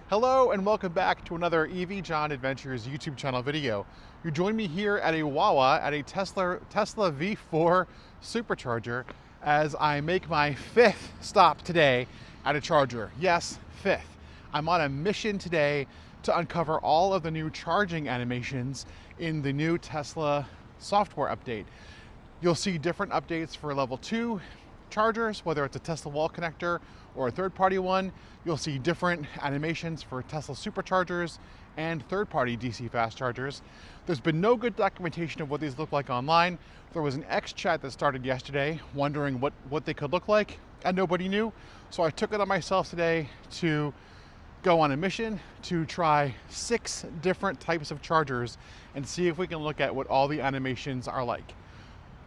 Hello and welcome back to another EV John Adventures YouTube channel video. You join me here at a Wawa at a Tesla V4 Supercharger as I make my fifth stop today at a charger. Yes, fifth. I'm on a mission today to uncover all of the new charging animations in the new Tesla software update. You'll see different updates for level 2 chargers, whether it's a Tesla wall connector or a third-party one. You'll see different animations for Tesla Superchargers and third-party DC Fast Chargers. There's been no good documentation of what these look like online. There was an X chat that started yesterday wondering what they could look like, and nobody knew. So I took it on myself today to go on a mission to try 6 different types of chargers and see if we can look at what all the animations are like.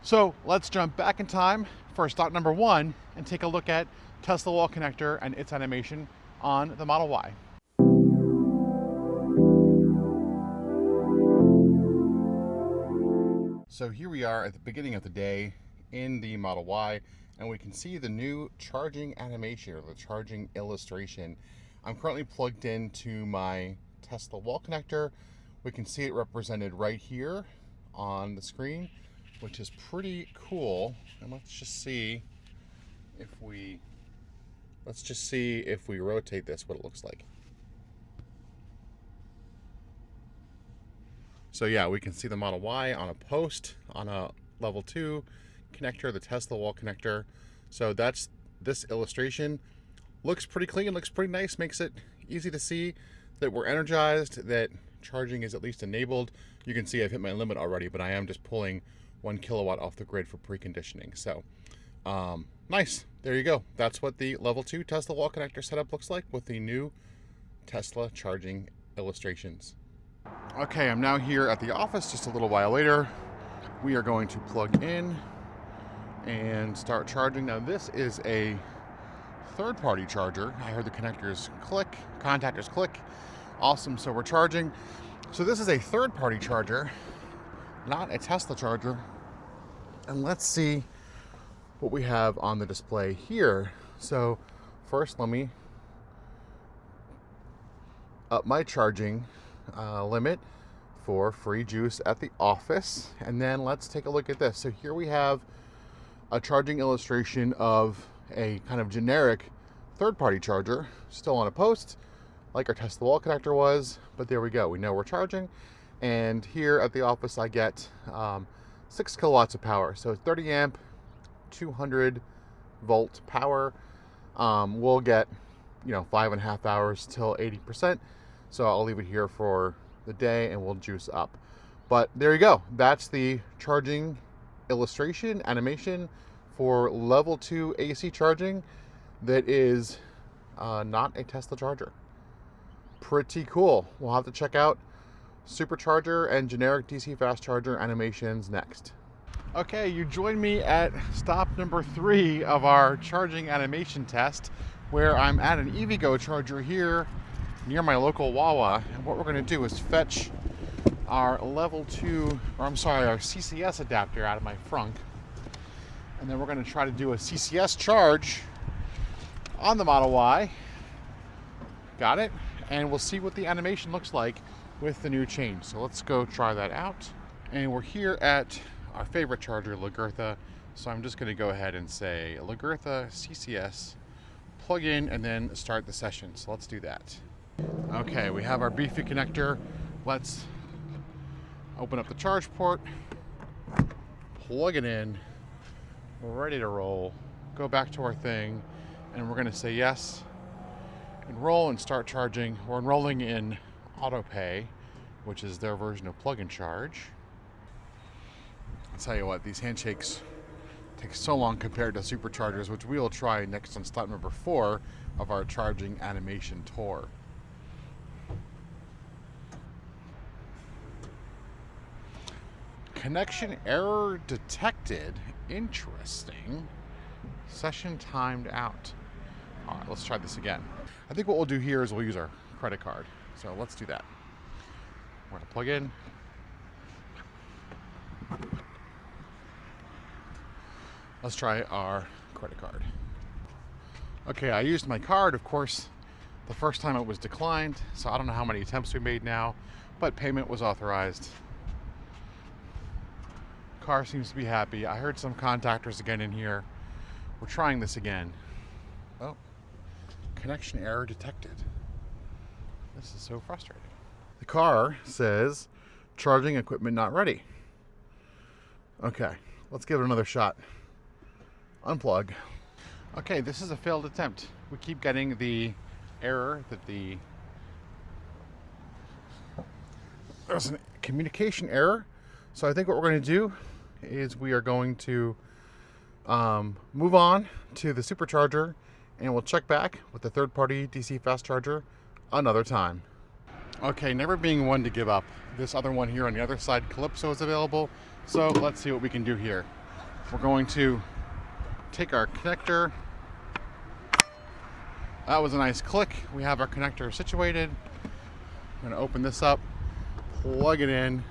So let's jump back in time for stop number 1 and take a look at Tesla wall connector and its animation on the Model Y. So here we are at the beginning of the day in the Model Y, and we can see the new charging animation or the charging illustration. I'm currently plugged into my Tesla wall connector. We can see it represented right here on the screen, which is pretty cool. And let's just see if we rotate this, what it looks like. So yeah, we can see the Model Y on a post on a level 2 connector, the Tesla wall connector. So that's this illustration. Looks pretty clean, looks pretty nice, makes it easy to see that we're energized, that charging is at least enabled. You can see I've hit my limit already, but I am just pulling 1 kilowatt off the grid for preconditioning. So nice, there you go. That's what the level 2 Tesla wall connector setup looks like with the new Tesla charging illustrations. Okay, I'm now here at the office just a little while later. We are going to plug in and start charging. Now this is a third-party charger. I heard the contactors click. Awesome, so we're charging. So this is a third-party charger, not a Tesla charger. And let's see what we have on the display here. So first, let me up my charging limit for free juice at the office. And then let's take a look at this. So here we have a charging illustration of a kind of generic third-party charger, still on a post, like our Tesla wall connector was, but there we go. We know we're charging. And here at the office, I get 6 kilowatts of power. So 30 amp, 200 volt power. We'll get, 5.5 hours till 80%. So I'll leave it here for the day and we'll juice up. But there you go. That's the charging illustration, animation for level 2 AC charging that is not a Tesla charger. Pretty cool. We'll have to check out Supercharger and generic DC fast charger animations next. Okay, you join me at stop number 3 of our charging animation test, where I'm at an EVgo charger here near my local Wawa. And what we're going to do is fetch our level 2, our CCS adapter out of my frunk. And then we're going to try to do a CCS charge on the Model Y. Got it? And we'll see what the animation looks like with the new change. So let's go try that out. And we're here at our favorite charger, Lagertha. So I'm just going to go ahead and say Lagertha CCS, plug in, and then start the session. So let's do that. Okay, we have our beefy connector. Let's open up the charge port, plug it in, we're ready to roll. Go back to our thing, and we're going to say yes, enroll and start charging. We're enrolling in AutoPay, which is their version of plug and charge. I'll tell you what, these handshakes take so long compared to Superchargers, which we will try next on stop number 4 of our charging animation tour. Connection error detected. Interesting. Session timed out. All right, let's try this again. I think what we'll do here is we'll use our credit card. So let's do that. We're going to plug in. Let's try our credit card. Okay, I used my card. Of course, The first time it was declined, so I don't know how many attempts we made now, but payment was authorized. Car seems to be happy. I heard some contactors again in here. We're trying this again. Oh, connection error detected. This is so frustrating. The car says charging equipment not ready. Okay, let's give it another shot. Unplug. Okay, this is a failed attempt. We keep getting the error that there's a communication error. So I think what we're going to do is we are going to move on to the Supercharger, and we'll check back with the third-party DC Fast Charger another time. Okay, never being one to give up. This other one here on the other side, Calypso, is available. So let's see what we can do here. We're going to take our connector. That was a nice click. We have our connector situated. I'm going to open this up, plug it in.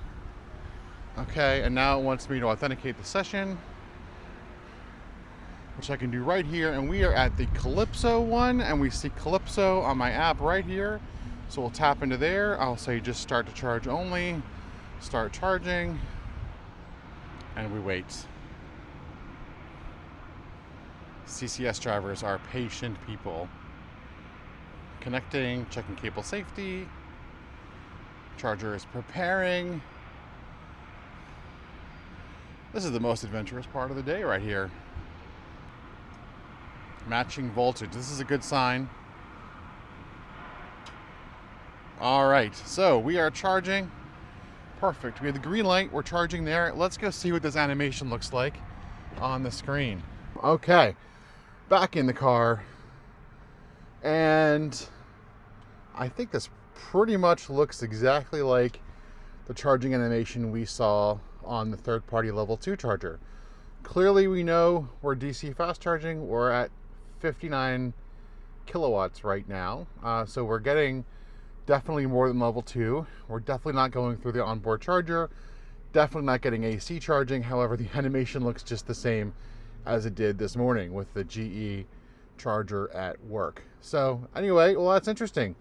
Okay, and now it wants me to authenticate the session, which I can do right here. And we are at the Calypso one, and we see Calypso on my app right here. So we'll tap into there. I'll say just start to charge only, start charging, and we wait. CCS drivers are patient people. Connecting, checking cable safety. Charger is preparing. This is the most adventurous part of the day right here. Matching voltage. This is a good sign. All right, so we are charging. Perfect. We have the green light. We're charging there. Let's go see what this animation looks like on the screen. Okay, back in the car. And I think this pretty much looks exactly like the charging animation we saw on the third-party level 2 charger. Clearly we know we're DC fast charging. We're at 59 kilowatts right now. So we're getting definitely more than level 2. We're definitely not going through the onboard charger. Definitely not getting AC charging. However, the animation looks just the same as it did this morning with the GE charger at work. So anyway, well, that's interesting.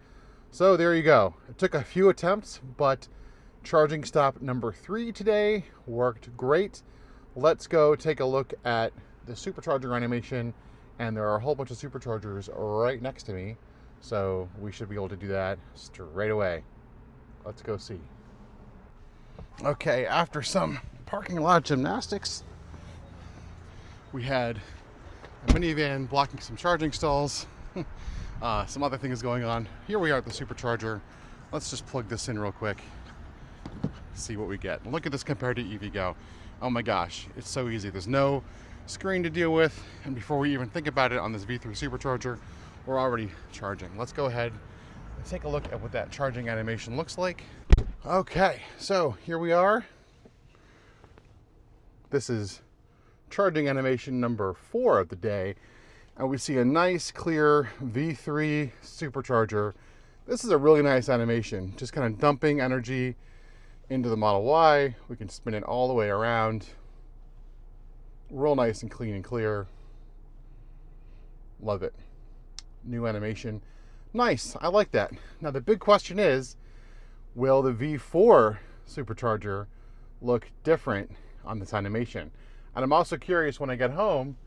So there you go. It took a few attempts, but charging stop number 3 today worked great. Let's go take a look at the Supercharger animation, and there are a whole bunch of Superchargers right next to me, so we should be able to do that straight away. Let's go see. Okay, after some parking lot gymnastics, we had a minivan blocking some charging stalls. Some other things going on. Here we are at the Supercharger. Let's just plug this in real quick. See what we get. Look at this compared to EVgo. Oh my gosh, it's so easy. There's no screen to deal with, and before we even think about it on this V3 Supercharger, we're already charging. Let's go ahead and take a look at what that charging animation looks like. Okay, so here we are. This is charging animation number 4 of the day, and we see a nice clear V3 Supercharger. This is a really nice animation, just kind of dumping energy into the Model Y. We can spin it all the way around. Real nice and clean and clear. Love it. New animation. Nice, I like that. Now the big question is, will the V4 Supercharger look different on this animation? And I'm also curious, when I get home,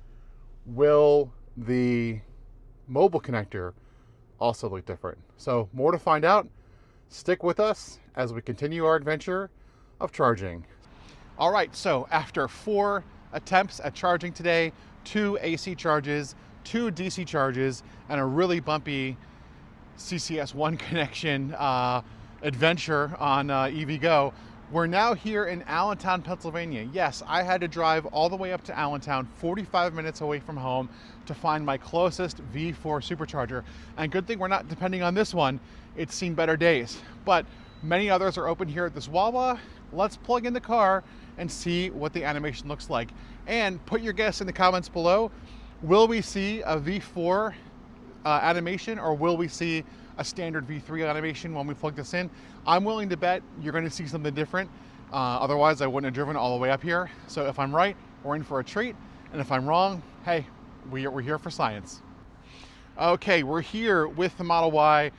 will the mobile connector also look different? So more to find out. Stick with us as we continue our adventure of charging. All right, so after 4 attempts at charging today, 2 AC charges, 2 DC charges, and a really bumpy CCS1 connection adventure on EVgo, we're now here in Allentown, Pennsylvania. Yes, I had to drive all the way up to Allentown, 45 minutes away from home, to find my closest V4 Supercharger. And good thing we're not depending on this one. It's seen better days. But many others are open here at this Wawa. Let's plug in the car and see what the animation looks like. And put your guess in the comments below. Will we see a V4 animation, or will we see a standard V3 animation when we plug this in? I'm willing to bet you're going to see something different. Otherwise, I wouldn't have driven all the way up here. So if I'm right, we're in for a treat. And if I'm wrong, hey, we're here for science. Okay, we're here with the Model Y.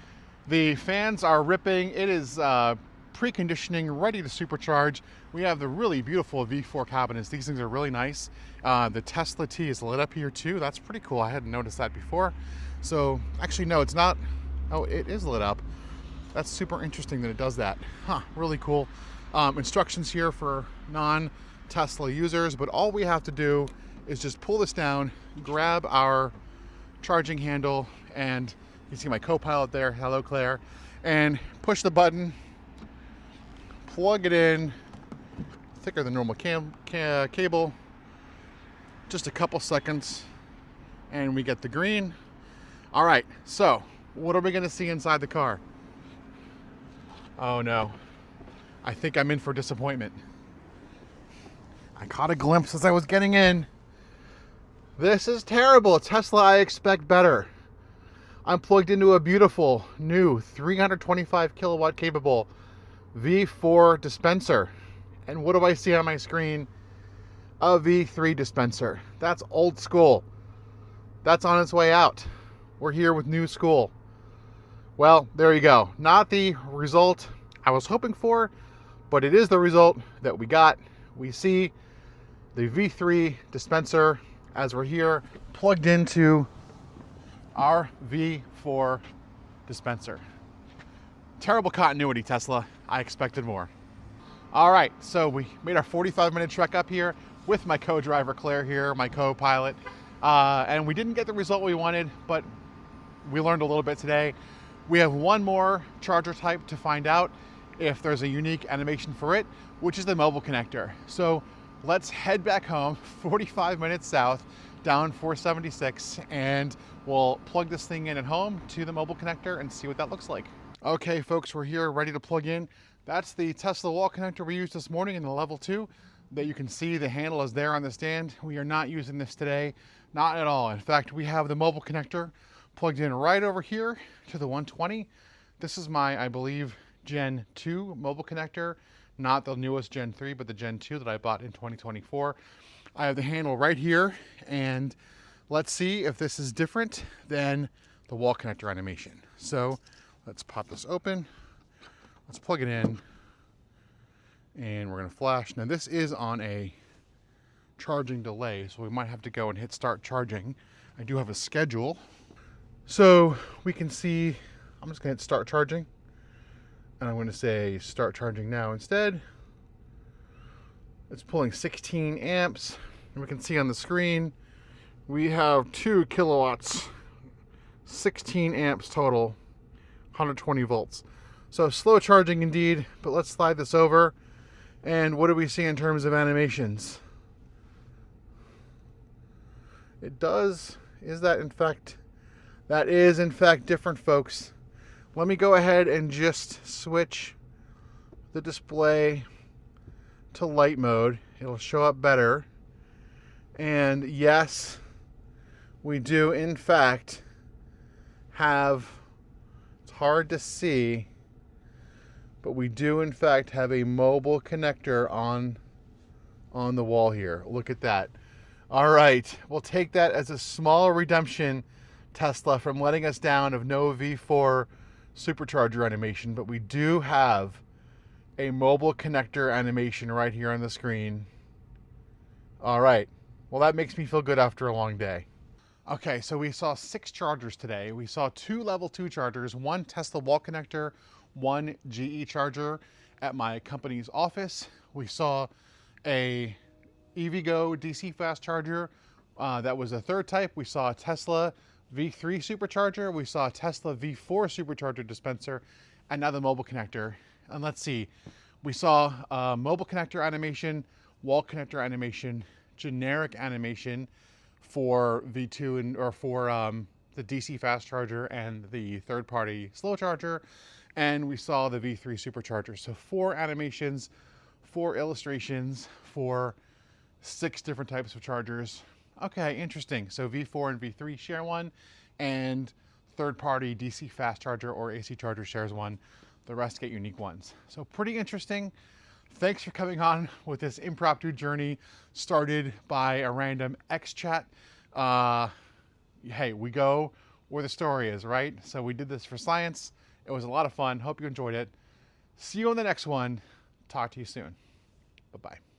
The fans are ripping. It is preconditioning, ready to supercharge. We have the really beautiful V4 cabinets. These things are really nice. The Tesla T is lit up here too. That's pretty cool. I hadn't noticed that before. So actually, no, it's not. Oh, it is lit up. That's super interesting that it does that. Huh, really cool. Instructions here for non-Tesla users, but all we have to do is just pull this down, grab our charging handle, and you see my co-pilot there, hello Claire, and push the button, plug it in, thicker than normal cable, just a couple seconds, and we get the green. All right, so what are we gonna see inside the car? Oh no, I think I'm in for disappointment. I caught a glimpse as I was getting in. This is terrible. Tesla, I expect better. I'm plugged into a beautiful new 325 kilowatt capable V4 dispenser. And what do I see on my screen? A V3 dispenser. That's old school. That's on its way out. We're here with new school. Well, there you go. Not the result I was hoping for, but it is the result that we got. We see the V3 dispenser as we're here plugged into our V4 dispenser. Terrible continuity, Tesla. I expected more. All right, so we made our 45-minute trek up here with my co-driver Claire here, my co-pilot, and we didn't get the result we wanted, but we learned a little bit today. We have one more charger type to find out if there's a unique animation for it, which is the mobile connector. So let's head back home, 45 minutes south, down 476, and we'll plug this thing in at home to the mobile connector and see what that looks like. Okay, folks, we're here ready to plug in. That's the Tesla wall connector we used this morning in the level 2. That you can see the handle is there on the stand. We are not using this today, not at all. In fact, we have the mobile connector plugged in right over here to the 120. This is my, I believe, Gen 2 mobile connector, not the newest Gen 3, but the Gen 2 that I bought in 2024. I have the handle right here, and let's see if this is different than the wall connector animation. So let's pop this open, let's plug it in, and we're gonna flash. Now this is on a charging delay, so we might have to go and hit start charging. I do have a schedule. So we can see, I'm just gonna hit start charging, and I'm gonna say start charging now instead. It's pulling 16 amps, and we can see on the screen, we have 2 kilowatts, 16 amps total, 120 volts. So slow charging indeed, but let's slide this over. And what do we see in terms of animations? It does, is that in fact, that is in fact different, folks. Let me go ahead and just switch the display to light mode. It'll show up better. And yes, we do in fact have, it's hard to see, but we do in fact have a mobile connector on the wall here. Look at that. All right, we'll take that as a small redemption, Tesla, from letting us down of no V4 Supercharger animation, but we do have a mobile connector animation right here on the screen. All right, well, that makes me feel good after a long day. Okay, so we saw 6 chargers today. We saw 2 level 2 chargers, 1 Tesla wall connector, 1 GE charger at my company's office. We saw a EVgo DC Fast Charger. That was a 3rd type. We saw a Tesla V3 Supercharger. We saw a Tesla V4 Supercharger dispenser, and now the mobile connector. And let's see, we saw mobile connector animation, wall connector animation, generic animation for V2 and or for the DC Fast Charger and the third-party slow charger, and we saw the V3 Supercharger. So 4 animations, 4 illustrations for 6 different types of chargers. Okay, interesting. So V4 and V3 share one, and third-party DC Fast Charger or AC Charger shares one. The rest get unique ones. So pretty interesting. Thanks for coming on with this impromptu journey started by a random X chat. Hey, we go where the story is, right? So we did this for science. It was a lot of fun. Hope you enjoyed it. See you on the next one. Talk to you soon. Bye-bye.